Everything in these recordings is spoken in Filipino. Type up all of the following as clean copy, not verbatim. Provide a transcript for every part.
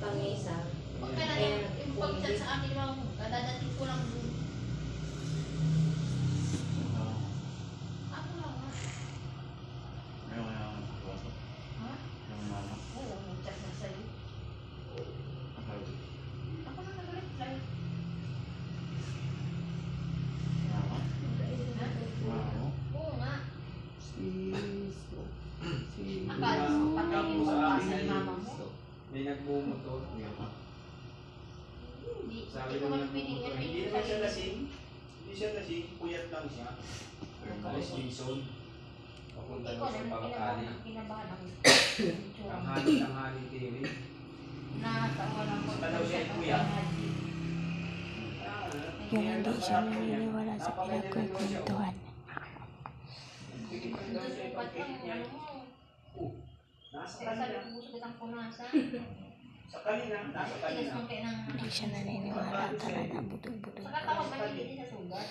pang isa. Huwag ka na yung pag-chat sa akin, dadating ko lang dun. Ako lang ha. Ha? Oo, mag-chat na sa'yo. Ako na nag-reply. Oo nga. Akala mo patay yung pagpasa ni mama mo? May nagmumotor. Hindi. Sabi Ito ko man binigyan mo hindi yung naman siya sarili. lasing. Hindi siya lasing. Puyat lang siya. Alis Jason. Papunta Ikaw na sa na Pagkakali. kinabahan ang Tanghali TV. natawa lang ko. Tanaw siya yung kuya. Yun, hindi siya naniniwala sa pinagkukwentuhan. Susukat lang yung ano mo. Nasa Kaya sabi kanina. ko gusto kitang punasan. Sa kanina. Nasa Tigas kanina. mo kayo ng... Hindi siya naniniwala talaga. Budol-budol. Sa katawan ba hindi sa sugat?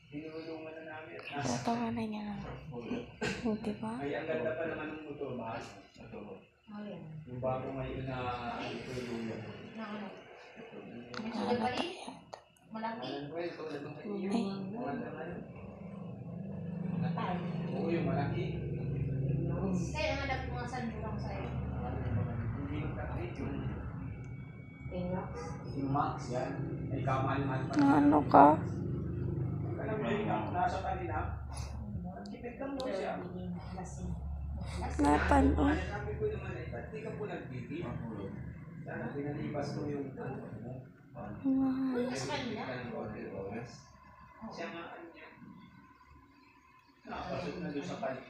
Tinulungan na namin. Tatawanan niya lang. O, diba? Ay, ang ganda pa naman ng motor ba? Ayun. Yung bago ngayon na itulungan. Na ano? May sugat pa rin? Malaki? Oo, yung malaki. Kaya nga dapat mga sandurang sa'yo. Hindi yung kakrit yun. Inox? Yung Max yan. Ay kamahal-mahal pa. Ano ka? Alam mo yung nasa kanina? Tipid lang daw siya. Lasing. Napanood. Sabi ko naman eh, ba't di ka po nagpipid? Sana pinalipas ko yung ano mo. Mahal. Sa kanila? Siya nga ano niya. Nakapasok na doon sa kanila.